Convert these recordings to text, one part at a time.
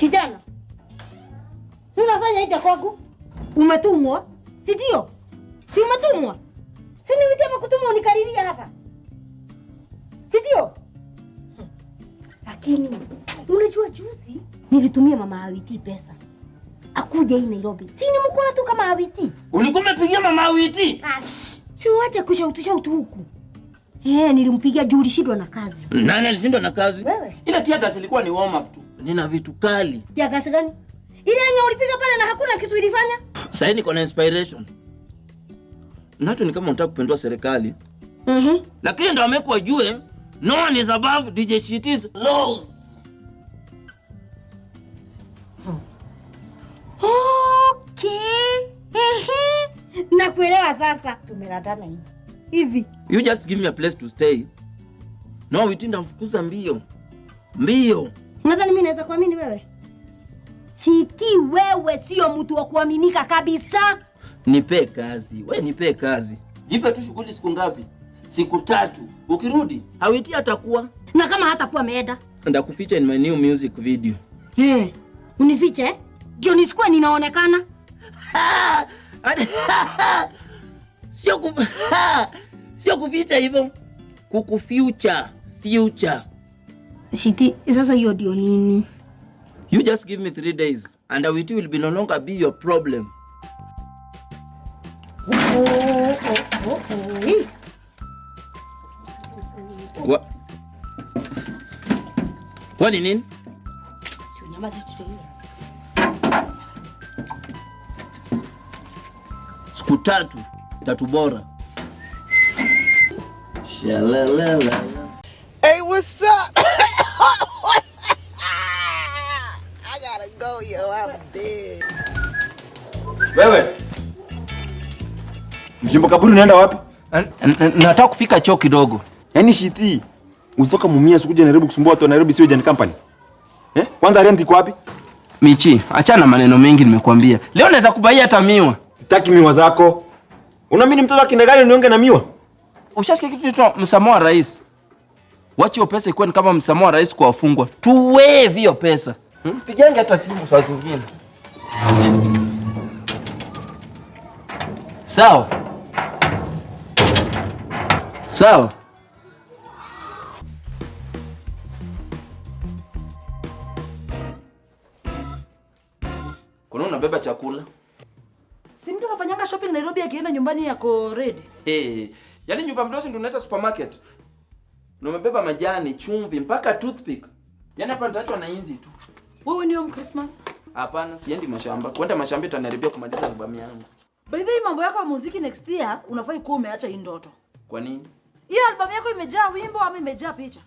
Kijana, unafanya hicho kwangu? Umetumwa? Si ndio? Si umetumwa? Si nilitaka kutumwa unikariria hapa. Si ndio? Lakini unajua juzi nilitumia mama Awiti pesa. Akuja hii Nairobi. Si ni mkola tu kama Awiti. Ulikuwa umepigia mama Awiti? Sio acha kushautusha huku. Nilimpigia juu ulishindwa na kazi. Nani alishindwa na kazi? Wewe. Ile tear gas ilikuwa ni warm up tu. Nina vitu kali. Tear gas gani? Ile yenye ulipiga pale na hakuna kitu ilifanya? Sasa niko na inspiration. Nato ni kama unataka kupindua serikali. Lakini ndio amekuwa jue no one is above DJ Shitty's laws. Okay. Nakuelewa sasa. Tumeradana hivi. You just give me a place to stay. No, witinda mfukuza mbio. Mbio. Unadhani mimi naweza kuamini wewe? Shitty, wewe sio mtu wa kuaminika kabisa. Nipe kazi. Wewe nipe kazi. Jipe tu shughuli siku ngapi? Siku 3. Ukirudi, Awiti atakuwa. Na kama hatakuwa ameenda, ndakuficha in my new music video. Unifiche? Ndio nisikue ninaonekana. Sio kuficha hivyo. Kukufuture. Shitty, sasa hiyo ndio nini? You just give me 3 days and Awiti will be no longer be your problem. What nini? Siku 3 bora. Shalalala. Hey, what's up? I gotta go, yo. I'm dead. Wewe. Mjimbo kaburi unaenda wapi? Nataka kufika choo kidogo. Yaani Shitty, usoka mumia sikuja Nairobi kusumbua watu wa Nairobi Sewage and Company. Kwanza rent iko wapi? Michi, achana maneno mengi nimekuambia. Leo naweza kubaia hata miwa. Sitaki miwa zako. Unaamini mtoto akindagani niongee na miwa? Ushasikia kitu kinaitwa msamaha wa rais? Wacha hiyo pesa ikuwe kama msamaha wa rais kwa wafungwa. Tuwe hiyo pesa. Pigange hata simu saa zingine. Sawa. Sawa. Kuna unabeba chakula? Si mtu anafanyanga shopping Nairobi akienda nyumbani yako ready. Yaani nyumba mdosi ndio unaita supermarket. Na umebeba majani, chumvi, mpaka toothpick. Yaani hapa nitaachwa na inzi tu. Wewe ndio Christmas? Hapana, siendi mashamba. Kwenda mashamba itanaribia kumaliza albamu yangu. By the way, mambo yako ya muziki next year unafai kuwa umeacha hii ndoto. Kwa nini? Hiyo albamu yako imejaa wimbo ama imejaa picha?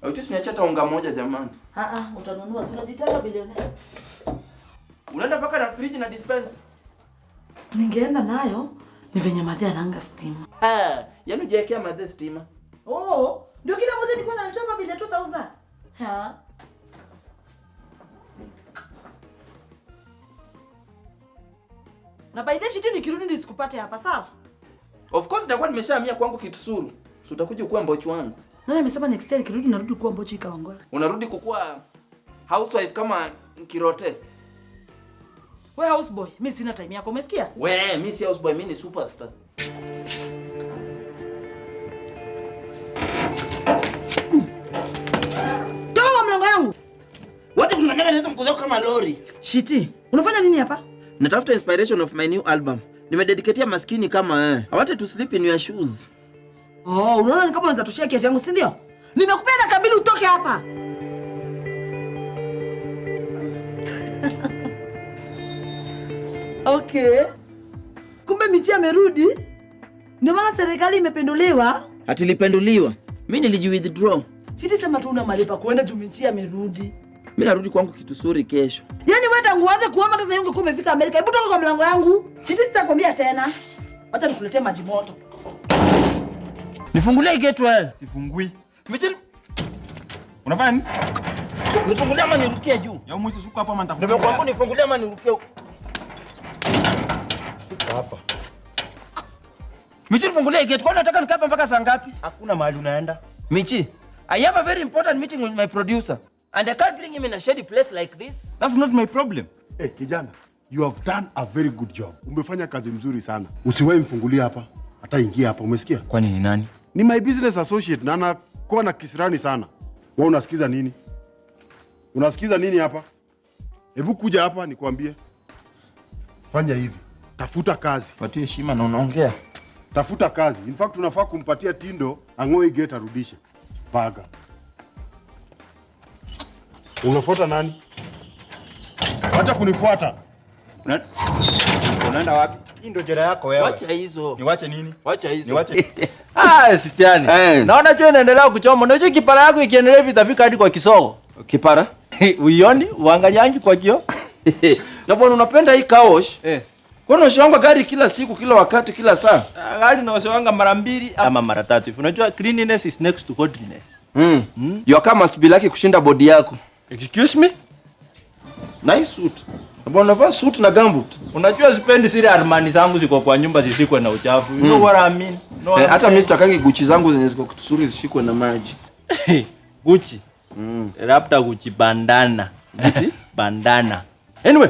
Awiti niacha hata unga moja jamani. Utanunua. Tunajitaka bilionea. Unaenda paka na fridge na dispenser. Ningeenda nayo ni venye madhe ananga stima. Yaani hujaekea madhe stima. Ndio kila mwezi nilikuwa nalitoa hapa bila 2000. Na by the Shitty nikirudi nisikupate hapa, sawa? Of course nitakuwa nimeshahamia kwangu Kitusuru. So utakuja kuwa mbochi wangu. Nani amesema next year nikirudi narudi kuwa mbochi Kawangware? Unarudi kukuwa housewife kama Kirote. Wewe houseboy, mimi sina time yako, umesikia? Mimi si houseboy, mimi ni superstar. Toka kwa mlango yangu. Wote kunanyanga naweza mkuzo kama lori. Shitty, unafanya nini hapa? Natafuta inspiration of my new album. Nimededicatea maskini kama I wanted to sleep in your shoes. Unaona ni kama unaweza toshia kiatu yangu, si ndio? Nimekupenda kabili utoke hapa. Okay. Kumbe Michi amerudi? Ndio maana serikali imependuliwa? Ati lipenduliwa. Mimi nilijiwithdraw. Shitty, sema tu una malipa kuenda juu Michi amerudi. Mimi narudi kwangu Kitusuri kesho. Yaani wewe tangu uanze kuomba sasa ungekuwa umefika Amerika. Hebu toka kwa mlango yangu. Shitty, sitakwambia tena. Acha nikuletee maji moto. Nifungulie gate wewe. Sifungui. Michi. Unafanya nini? Nifungulie ama nirukie juu? Ya mwezi shuka hapa ama nitakufunga. Nimekuambia nifungulie ama nirukie. Hapa. Michi, nifungulie gate. Kwa nini unataka nikae mpaka saa ngapi? Hakuna mahali unaenda. Michi, I have a very important meeting with my producer. And I can't bring him in a shady place like this. That's not my problem. Hey, kijana, you have done a very good job. Umefanya kazi mzuri sana. Usiwahi mfungulia hapa. Hata ingia hapa, umesikia? Kwani ni nani? Ni my business associate na anakuwa na kisirani sana. Wewe unasikiza nini? Unasikiza nini hapa? Hebu kuja hapa nikwambie. Fanya hivi. Tafuta kazi. Patie heshima na unaongea. Tafuta kazi. In fact unafaa kumpatia Tindo ang'oe gate arudishe. Paga. Unafuata nani? Acha kunifuata. Unaenda wapi? Hii ndio jera yako wewe. Wacha hizo. Niwache nini? Wacha hizo. Niwache. Sitiani. Naona chuo inaendelea kuchoma. Unajua kipara yako ikiendelea vitafika hadi kwa kisogo. Kipara? Uioni? Uangaliangi kwa kio? Na bwana unapenda hii kaosh? Kwani unashanga gari kila siku, kila wakati, kila saa? Gari naoshanga mara 2 ama mara 3. Unajua cleanliness is next to godliness. Your car must be lucky kushinda body yako. Excuse me? Nice suit. Bwana unavaa suit na gumboot. Unajua sipendi zile Armani zangu ziko kwa nyumba zisikwe na uchafu. You know what I mean? No, hata Mr. Kangi Gucci zangu zenye ziko kutusuri zishikwe na maji. Gucci. Labda Gucci bandana. Gucci? Bandana. Anyway,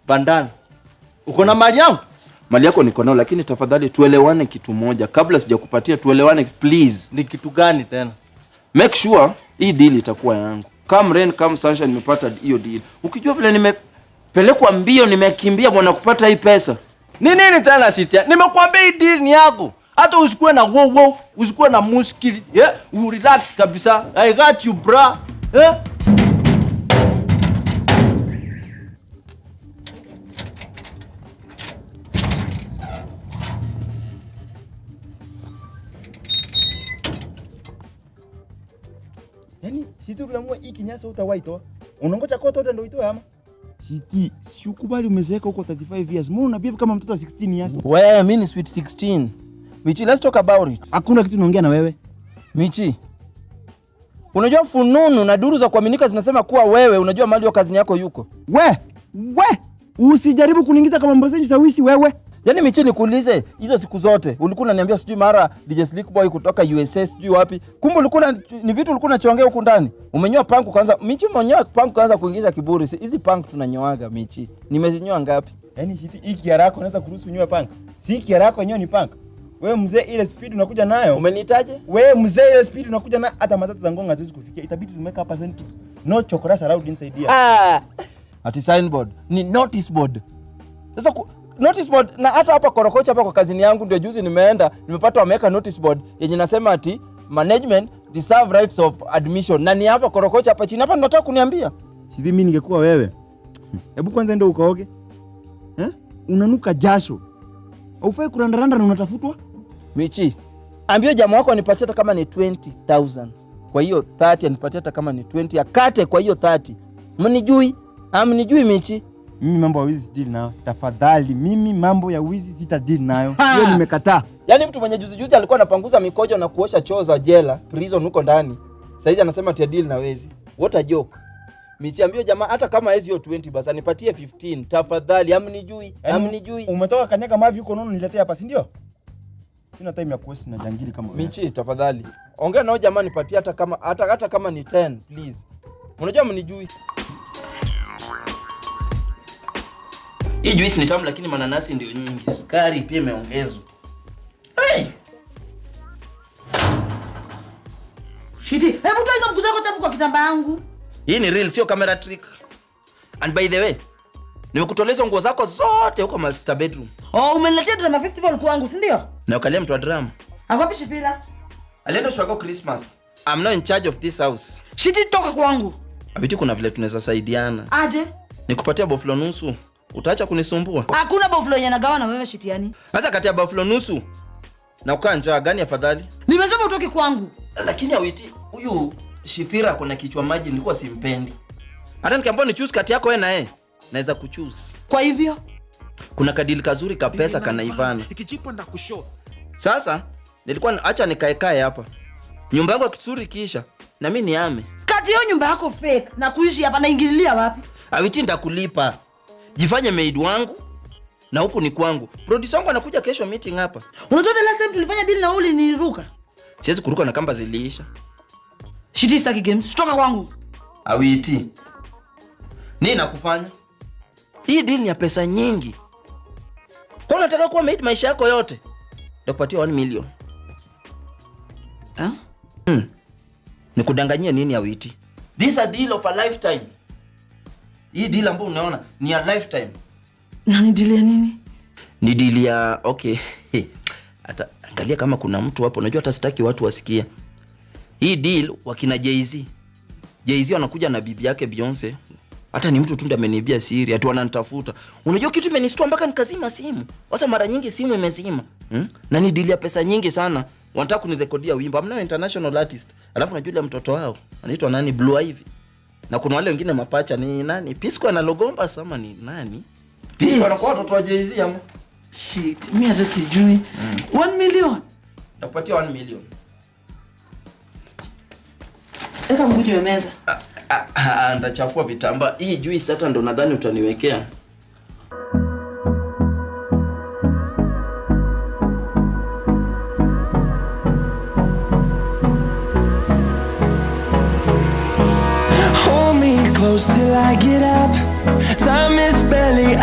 bandana. Uko na mali yangu? Mali yako niko nayo, lakini tafadhali tuelewane kitu moja. Kabla sijakupatia tuelewane please. Ni kitu gani tena? Make sure hii deal itakuwa yangu. Come rain, come sunshine, nimepata hiyo deal. Ukijua vile nimepelekwa mbio, nimekimbia bwana kupata hii pesa. Ni nini tena Sitia? Nimekuambia hii deal ni yako. Hata usikuwe na wow, usikuwe na muskili. Yeah, you relax kabisa. I got you, bra. Yaani Shiti uliamua hii kinyasa utawaitoa. Unangoja kwa toto ndio uitoe ama? Shiti, si ukubali umezeeka huko 35 years. Mbona unabia kama mtoto wa 16 years? Wewe mimi ni sweet 16. Michi, let's talk about it. Hakuna kitu naongea na wewe. Michi. Unajua fununu na duru za kuaminika zinasema kuwa wewe unajua mali ya kazini yako yuko. We! Usijaribu kuniingiza kama mbozeji sawisi wewe. Yaani Michi nikuulize, hizo siku zote ulikuwa unaniambia sijui mara DJ Slick Boy kutoka USA sijui wapi. Kumbe ulikuwa ni vitu ulikuwa unachongea huko ndani. Umenyoa punk kwanza. Michi umenyoa punk kwanza kuingiza kiburi. Hizi punk tunanyoaga Michi. Nimezinyoa ngapi? Yaani Shiti hii kiara yako unaweza kuruhusu unyoe punk. Si kiara yako yenyewe ni punk. Wewe mzee ile speed unakuja nayo. Umeniitaje? Wewe mzee ile speed unakuja na hata matatu za ngonga haziwezi kufikia. Itabidi tumeka hapa senti. No chokorasa allowed inside here. Ati signboard. Ni notice board. Sasa notice board na hata hapa Korokocha hapa kwa kazini yangu ndio juzi nimeenda nimepata wameweka notice board yenye nasema ati management reserve rights of admission. Na ni hapa Korokocha hapa chini hapa nataka kuniambia. Shidi mimi ningekuwa wewe. Hebu kwanza ndio ukaoge. Unanuka jasho. Haufai kurandaranda na unatafutwa? Michi, ambia jamaa wako anipatie hata kama ni 20,000. Kwa hiyo 30 anipatie hata kama ni 20 akate kwa hiyo 30. Mnijui? Mnijui Michi? Mimi mambo ya wizi deal nayo. Tafadhali mimi mambo ya wizi sita deal nayo. Hiyo nimekataa. Yaani mtu mwenye juzi alikuwa anapanguza mikojo na kuosha choo za jela, prison huko ndani. Sasa hizi anasema ati deal na wezi. What a joke. Michi ambio jamaa hata kama hizo hiyo 20 basi anipatie 15 tafadhali. Amnijui. Umetoka Kanyaka mavi huko nono niletee hapa, si ndio? Sina time ya kuwasi na jangili kama wewe. Michi tafadhali. Ongea nao jamaa nipatie hata kama ni 10 please. Unajua mnijui. Hii juice ni tamu lakini mananasi ndio nyingi. Sukari pia imeongezwa. Hey! Shiti, hebu toa hizo mguu zako chafu kwa kitamba yangu. Hii ni real, sio camera trick. And by the way, nimekutoleza nguo zako zote huko master bedroom. Umeniletea drama festival kwangu, si ndio? Na ukalia mtu wa drama. Akwapi Shipira? Alienda shwako Christmas. I'm not in charge of this house. Shiti, toka kwangu. Abiti kuna vile tunaweza saidiana. Aje? Nikupatia boflo nusu. Utaacha kunisumbua? Hakuna boflo yenye nagawa na wewe Shitiani. Sasa kati ya boflo nusu na ukaa njaa gani afadhali? Nimesema utoke kwangu. Lakini Awiti, huyu Shifira kuna kichwa maji nilikuwa simpendi. Hata nikiambiwa ni choose kati yako wewe na yeye, naweza kuchoose. Kwa hivyo kuna kadili kazuri ka pesa kanaivana. Sasa nilikuwa acha nikaekae hapa. Nyumba yangu kizuri kisha na mimi niame. Kati hiyo nyumba yako fake na kuishi hapa naingililia wapi? Awiti nitakulipa. Jifanye maid wangu na huku ni kwangu. Producer wangu anakuja kesho meeting hapa. Unajua the last time tulifanya deal na uli niruka. Siwezi kuruka na kamba ziliisha. Shiti, staki games. Toka kwangu. Awiti. Nini nakufanya? Hii deal ni ya pesa nyingi. Kwa unataka kuwa made maisha yako yote? Nitakupatia 1 million. Nikudanganyia nini Awiti? This a deal of a lifetime. Hii deal ambayo unaona ni a lifetime. Na ni deal ya nini? Ni deal ya okay. Hata angalia kama kuna mtu hapo, unajua hata sitaki watu wasikie. Hii deal wakina Jay-Z. Jay-Z anakuja na bibi yake Beyonce. Hata ni mtu tu ndiye ameniibia siri, atu ananitafuta. Unajua kitu imenistua mpaka nikazima simu. Sasa mara nyingi simu imezima. Na ni deal ya pesa nyingi sana. Wanataka kunirekodia wimbo. I'm now international artist. Alafu najua ile mtoto wao anaitwa nani, Blue Ivy. Na kuna wale wengine mapacha ni nani? Pisco na Logomba sama ni nani? Pisco anakuwa watoto wa Jay-Z ama? Shit, mimi hata sijui. 1 million. Nakupatia 1 million. Eka mkuju wa meza. Ndachafua vitamba. Hii juice hata ndo nadhani utaniwekea. Hold me close till I get up. Time is barely